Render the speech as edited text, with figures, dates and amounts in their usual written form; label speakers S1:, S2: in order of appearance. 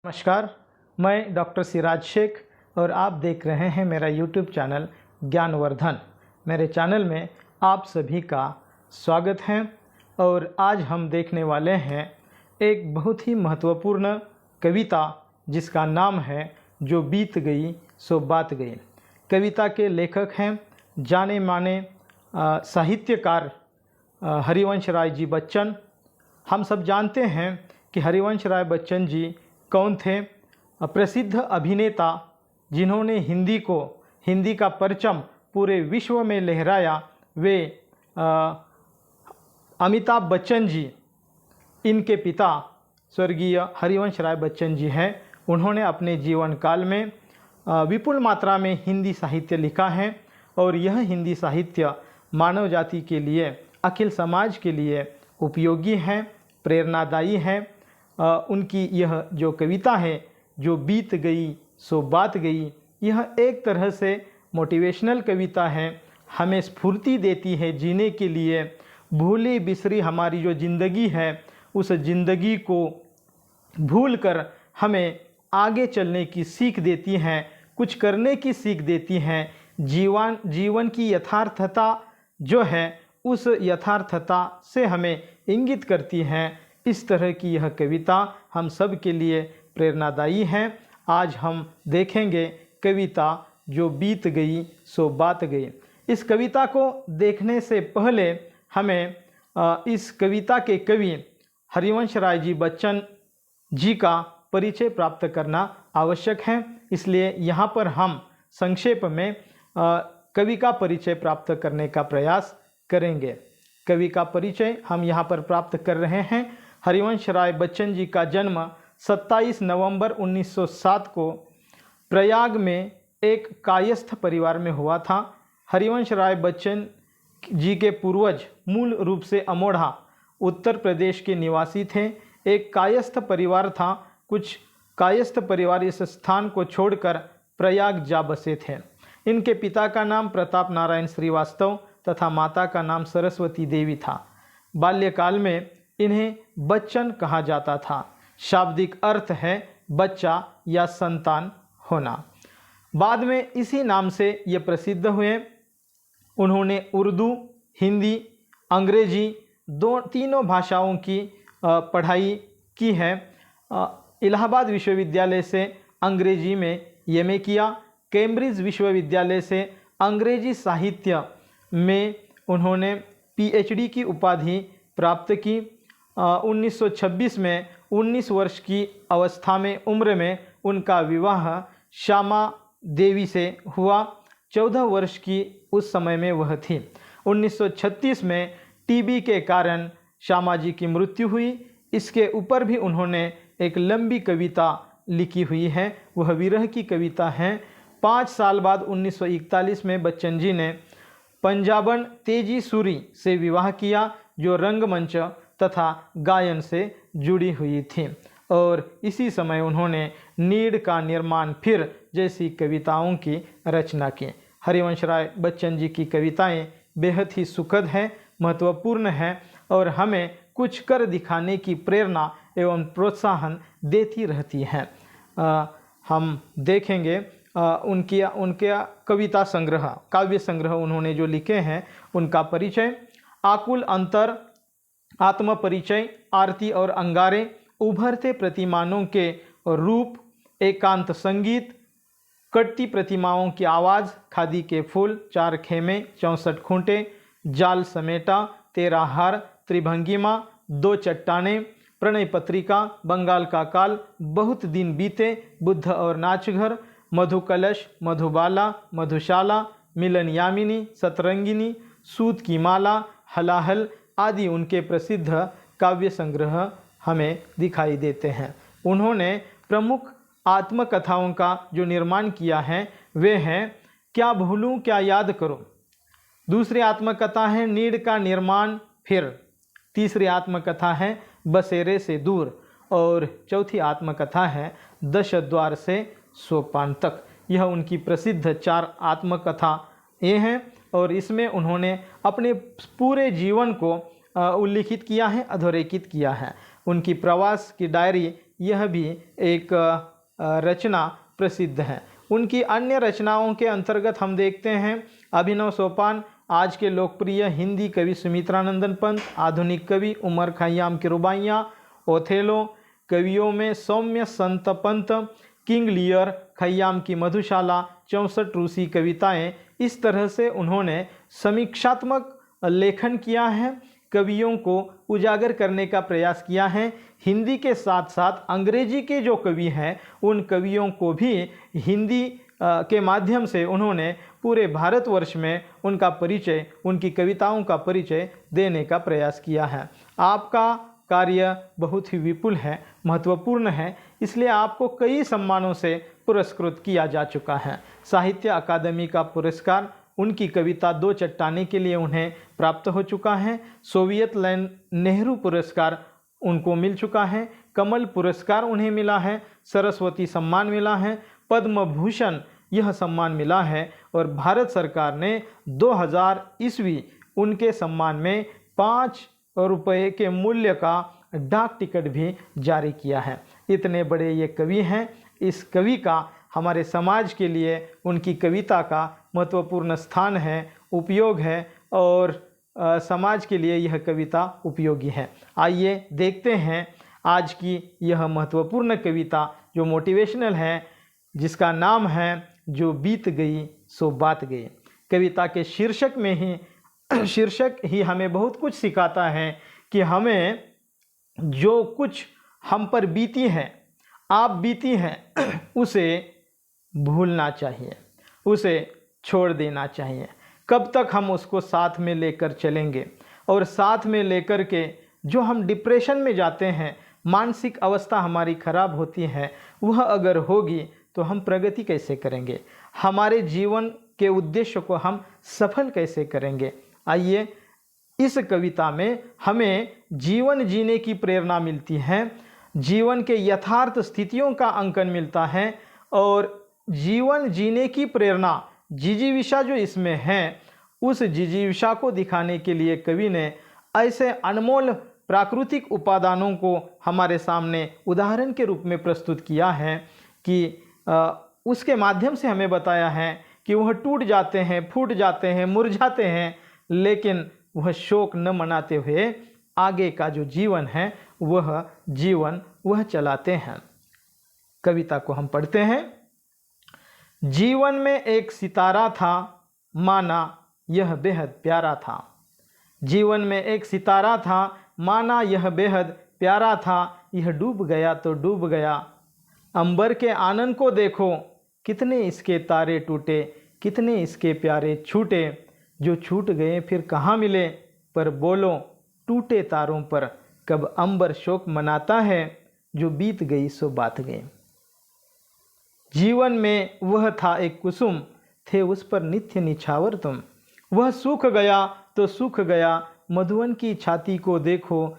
S1: नमस्कार, मैं डॉक्टर सिराज शेख और आप देख रहे हैं मेरा यूट्यूब चैनल ज्ञानवर्धन। मेरे चैनल में आप सभी का स्वागत है और आज हम देखने वाले हैं एक बहुत ही महत्वपूर्ण कविता जिसका नाम है जो बीत गई सो बात गई। कविता के लेखक हैं जाने माने साहित्यकार हरिवंश राय जी बच्चन। हम सब जानते हैं कि हरिवंश राय बच्चन जी कौन थे। प्रसिद्ध अभिनेता जिन्होंने हिंदी का परचम पूरे विश्व में लहराया, वे अमिताभ बच्चन जी, इनके पिता स्वर्गीय हरिवंश राय बच्चन जी हैं। उन्होंने अपने जीवन काल में विपुल मात्रा में हिंदी साहित्य लिखा है और यह हिंदी साहित्य मानव जाति के लिए, अखिल समाज के लिए उपयोगी है, प्रेरणादायी है। उनकी यह जो कविता है जो बीत गई सो बात गई, यह एक तरह से मोटिवेशनल कविता है, हमें स्फूर्ति देती है जीने के लिए। भूली बिसरी हमारी जो ज़िंदगी है, उस ज़िंदगी को भूलकर हमें आगे चलने की सीख देती हैं, कुछ करने की सीख देती हैं। जीवन की यथार्थता जो है उस यथार्थता से हमें इंगित करती हैं। इस तरह की यह कविता हम सब के लिए प्रेरणादायी है। आज हम देखेंगे कविता जो बीत गई सो बात गई। इस कविता को देखने से पहले हमें इस कविता के कवि हरिवंश राय जी बच्चन जी का परिचय प्राप्त करना आवश्यक है। इसलिए यहाँ पर हम संक्षेप में कवि का परिचय प्राप्त करने का प्रयास करेंगे। कवि का परिचय हम यहाँ पर प्राप्त कर रहे हैं। हरिवंश राय बच्चन जी का जन्म 27 नवंबर 1907 को प्रयाग में एक कायस्थ परिवार में हुआ था। हरिवंश राय बच्चन जी के पूर्वज मूल रूप से अमोढ़ा उत्तर प्रदेश के निवासी थे। एक कायस्थ परिवार था। कुछ कायस्थ परिवार इस स्थान को छोड़कर प्रयाग जा बसे थे। इनके पिता का नाम प्रताप नारायण श्रीवास्तव तथा माता का नाम सरस्वती देवी था। बाल्यकाल में इन्हें बच्चन कहा जाता था। शाब्दिक अर्थ है बच्चा या संतान होना। बाद में इसी नाम से ये प्रसिद्ध हुए। उन्होंने उर्दू, हिंदी, अंग्रेजी तीनों भाषाओं की पढ़ाई की है। इलाहाबाद विश्वविद्यालय से अंग्रेजी में एमए किया। कैम्ब्रिज विश्वविद्यालय से अंग्रेजी साहित्य में उन्होंने पीएचडी की उपाधि प्राप्त की। 1926 में 19 वर्ष की अवस्था में उम्र में उनका विवाह श्यामा देवी से हुआ। 14 वर्ष की उस समय में वह थी। 1936 में टीबी के कारण श्यामा जी की मृत्यु हुई। इसके ऊपर भी उन्होंने एक लंबी कविता लिखी हुई है, वह विरह की कविता है। 5 साल बाद 1941 में बच्चन जी ने पंजाबन तेजी सूरी से विवाह किया, जो रंगमंच तथा गायन से जुड़ी हुई थी। और इसी समय उन्होंने नीड़ का निर्माण फिर जैसी कविताओं की रचना की। हरिवंश राय बच्चन जी की कविताएं बेहद ही सुखद हैं, महत्वपूर्ण हैं और हमें कुछ कर दिखाने की प्रेरणा एवं प्रोत्साहन देती रहती हैं। हम देखेंगे उनके कविता संग्रह, काव्य संग्रह उन्होंने जो लिखे हैं उनका परिचय। आकुल अंतर, आत्म परिचय, आरती और अंगारे, उभरते प्रतिमानों के रूप, एकांत संगीत, कटती प्रतिमाओं की आवाज़, खादी के फूल, 4 खेमे, 64 खूंटे, जाल समेटा, 13 हार, त्रिभंगिमा, 2 चट्टाने, प्रणय पत्रिका, बंगाल का काल, बहुत दिन बीते, बुद्ध और नाचघर, मधुकलश, मधुबाला, मधुशाला, मिलन यामिनी, सतरंगिनी, सूत की माला, हलाहल आदि उनके प्रसिद्ध काव्य संग्रह हमें दिखाई देते हैं। उन्होंने प्रमुख आत्मकथाओं का जो निर्माण किया है वे हैं क्या भूलूं क्या याद करूं। दूसरी आत्मकथा है नीड़ का निर्माण फिर। तीसरी आत्मकथा है बसेरे से दूर और चौथी आत्मकथा है दश द्वार से सोपान तक। यह उनकी प्रसिद्ध 4 आत्मकथा ये हैं और इसमें उन्होंने अपने पूरे जीवन को उल्लिखित किया है, अधोरेखित किया है। उनकी प्रवास की डायरी यह भी एक रचना प्रसिद्ध है। उनकी अन्य रचनाओं के अंतर्गत हम देखते हैं अभिनव सोपान, आज के लोकप्रिय हिंदी कवि सुमित्रानंदन पंत, आधुनिक कवि उमर खयाम की रुबाइयाँ, ओथेलो, कवियों में सौम्य संत पंत, किंग लियर, खयाम की मधुशाला, 64 रूसी कविताएं। इस तरह से उन्होंने समीक्षात्मक लेखन किया है, कवियों को उजागर करने का प्रयास किया है। हिंदी के साथ साथ अंग्रेजी के जो कवि हैं उन कवियों को भी हिंदी के माध्यम से उन्होंने पूरे भारतवर्ष में उनका परिचय, उनकी कविताओं का परिचय देने का प्रयास किया है। आपका कार्य बहुत ही विपुल है, महत्वपूर्ण है, इसलिए आपको कई सम्मानों से पुरस्कृत किया जा चुका है। साहित्य अकादमी का पुरस्कार उनकी कविता दो चट्टानें के लिए उन्हें प्राप्त हो चुका है। सोवियत लैंड नेहरू पुरस्कार उनको मिल चुका है, कमल पुरस्कार उन्हें मिला है, सरस्वती सम्मान मिला है, पद्म भूषण यह सम्मान मिला है और भारत सरकार ने 2000 ईस्वी उनके सम्मान में 5 रुपये के मूल्य का डाक टिकट भी जारी किया है। इतने बड़े ये कवि हैं। इस कवि का हमारे समाज के लिए उनकी कविता का महत्वपूर्ण स्थान है, उपयोग है और समाज के लिए यह कविता उपयोगी है। आइए देखते हैं आज की यह महत्वपूर्ण कविता जो मोटिवेशनल है, जिसका नाम है जो बीत गई सो बात गई। कविता के शीर्षक ही हमें बहुत कुछ सिखाता है कि हमें जो कुछ हम पर बीती है, आप बीती हैं, उसे भूलना चाहिए, उसे छोड़ देना चाहिए। कब तक हम उसको साथ में लेकर चलेंगे और साथ में लेकर के जो हम डिप्रेशन में जाते हैं, मानसिक अवस्था हमारी खराब होती है, वह अगर होगी तो हम प्रगति कैसे करेंगे, हमारे जीवन के उद्देश्य को हम सफल कैसे करेंगे। आइए इस कविता में हमें जीवन जीने की प्रेरणा मिलती है, जीवन के यथार्थ स्थितियों का अंकन मिलता है और जीवन जीने की प्रेरणा, जिजीविषा जो इसमें है, उस जिजीविषा को दिखाने के लिए कवि ने ऐसे अनमोल प्राकृतिक उपादानों को हमारे सामने उदाहरण के रूप में प्रस्तुत किया है कि उसके माध्यम से हमें बताया है कि वह टूट जाते हैं, फूट जाते हैं, मुरझाते हैं, लेकिन वह शोक न मनाते हुए आगे का जो जीवन है वह जीवन वह चलाते हैं। कविता को हम पढ़ते हैं। जीवन में एक सितारा था, माना यह बेहद प्यारा था। जीवन में एक सितारा था, माना यह बेहद प्यारा था। यह डूब गया तो डूब गया। अंबर के आनंद को देखो, कितने इसके तारे टूटे, कितने इसके प्यारे छूटे। जो छूट गए फिर कहाँ मिले, पर बोलो टूटे तारों पर कब अंबर शोक मनाता है। जो बीत गई सो बात गई। जीवन में वह था एक कुसुम, थे उस पर नित्य निछावर तुम। वह सूख गया तो सूख गया, मधुवन की छाती को देखो,